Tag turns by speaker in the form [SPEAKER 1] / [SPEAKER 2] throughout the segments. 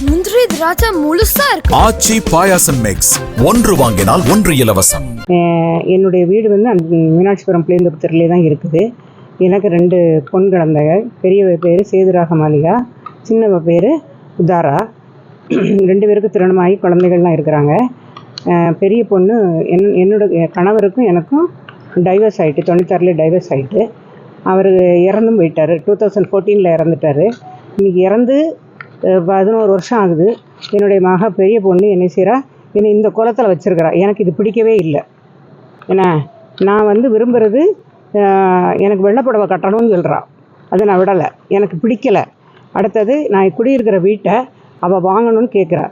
[SPEAKER 1] முந்திரி திராட்சை முழுசா இருக்கு.
[SPEAKER 2] ஆச்சி பாயாசம் மிக்ஸ், ஒன்று வாங்கினால் ஒன்று இலவசம்.
[SPEAKER 3] என்னுடைய வீடு வந்து மீனாட்சிபுரம் பிளேந்தபுத்தூர்லேயே தான் இருக்குது. எனக்கு 2 பொன் குழந்தைகள். பெரியவ பேர் சேதுராக மாளிகா, சின்னவ பேர் உதாரா. 2 பேருக்கு திருமணமாகி குழந்தைகள்லாம் இருக்கிறாங்க. பெரிய பொண்ணு என்னோட கணவருக்கும் எனக்கும் டைவர்ஸ் ஆகிட்டு, 96 டைவர்ஸ் ஆகிட்டு. அவர் இறந்தும் போயிட்டார். 2014 இறந்துட்டார். இன்றைக்கி இறந்து 11 வருஷம் ஆகுது. என்னுடைய பெரிய பொண்ணு என்னை செய்கிறா, என்னை இந்த குளத்தில் வச்சுருக்கிறா. எனக்கு இது பிடிக்கவே இல்லை. ஏன்னா நான் வந்து விரும்புகிறது எனக்கு வெள்ளைப்புடவை கட்டணும்னு சொல்கிறா. அதை நான் விடலை, எனக்கு பிடிக்கலை. அடுத்தது நான் குடியிருக்கிற வீட்டை அவள் வாங்கணும்னு கேட்குறா.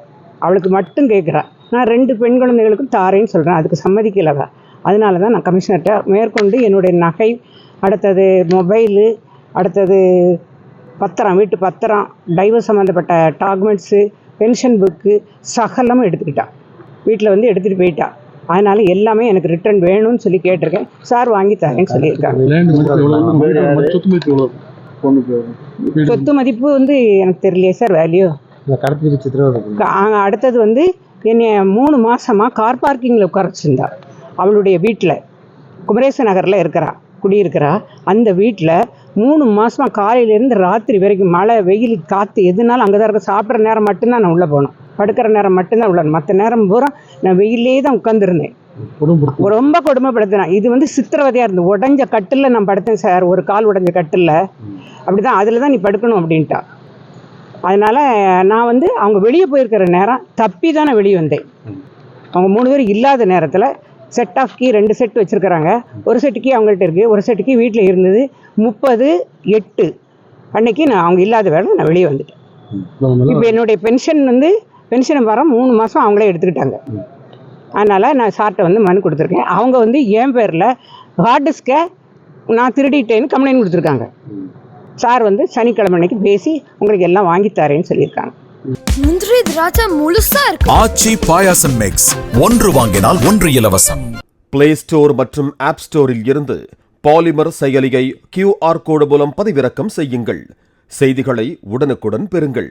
[SPEAKER 3] அவளுக்கு மட்டும் கேட்குறா. நான் 2 பெண் குழந்தைகளுக்கும் தாரேன்னு சொல்கிறேன். அதுக்கு சம்மதிக்கலவ. அதனால தான் நான் கமிஷனர்கிட்ட மேற்கொண்டு என்னுடைய நகை, அடுத்தது மொபைலு, அடுத்தது பத்திரம், வீட்டு பத்திரம், டைவர்ஸ் சம்மந்தப்பட்ட டாக்குமெண்ட்ஸு, பென்ஷன் புக்கு சகலமும் எடுத்துக்கிட்டான். வீட்டில் வந்து எடுத்துகிட்டு போயிட்டா. அதனால் எல்லாமே எனக்கு ரிட்டர்ன் வேணும்னு சொல்லி கேட்டிருக்கேன். சார் வாங்கி தரேன்னு சொல்லியிருக்காங்க. சொத்து மதிப்பு வந்து எனக்கு தெரியலையே சார் வேல்யூ. அடுத்தது வந்து என்னை 3 மாதமாக கார் பார்க்கிங்கில் உட்கார வச்சுருந்தா. அவளுடைய வீட்டில் குமரேச நகரில் குடியிருக்கிறா. அந்த வீட்டில் 3 மாதமாக காலையிலேருந்து ராத்திரி வரைக்கும் மழை, வெயில், காற்று எதுனாலும் அங்கே தான் இருக்க. சாப்பிட்ற நேரம் மட்டும்தான் நான் உள்ளே போனோம், படுக்கிற நேரம் மட்டும்தான் உள்ள. மற்ற நேரம் பூரா நான் வெயிலே தான் உட்காந்துருந்தேன். ரொம்ப கொடுமைப்படுத்தினேன். இது வந்து சித்திரவதையாக இருந்தது. உடஞ்ச கட்டில் நான் படுத்தேன் சார், ஒரு கால் உடஞ்ச கட்டில். அப்படி தான், அதில் தான் நீ படுக்கணும் அப்படின்ட்டா. அதனால் நான் வந்து அவங்க வெளியே போயிருக்கிற நேரம் தப்பி தான் நான் வெளியே வந்தேன். அவங்க 3 பேர் இல்லாத நேரத்தில் செட் ஆஃப் கீ 2 செட் வச்சுருக்கிறாங்க. ஒரு செட்டு கீ அவங்கள்ட்ட இருக்குது, ஒரு செட்டு கீ வீட்டில் இருந்தது. 30/8 அன்னைக்கு நான் அவங்க இல்லாத வேலை நான் வெளியே வந்துட்டேன். இப்போ என்னுடைய பென்ஷனை வர 3 மாதம் அவங்களே எடுத்துக்கிட்டாங்க. அதனால் நான் சார்கிட்ட வந்து மனு கொடுத்துருக்கேன். அவங்க வந்து என் பேரில் ஹார்ட் டிஸ்கை நான் திருடிட்டேன்னு கம்ப்ளைண்ட் கொடுத்துருக்காங்க. சார் வந்து சனிக்கிழமை அன்னைக்கு பேசி உங்களுக்கு எல்லாம் வாங்கி தரேன்னு சொல்லியிருக்காங்க.
[SPEAKER 1] முந்திரி திராட்சை முழுசா இருக்கு.
[SPEAKER 2] ஆச்சி பாயாசம் மிக்ஸ், ஒன்று வாங்கினால் ஒன்று இலவசம்.
[SPEAKER 4] பிளே ஸ்டோர் மற்றும் ஆப் ஸ்டோரில் இருந்து பாலிமர் செயலியை QR கோடு மூலம் பதிவிறக்கம் செய்யுங்கள். செய்திகளை உடனுக்குடன் பெறுங்கள்.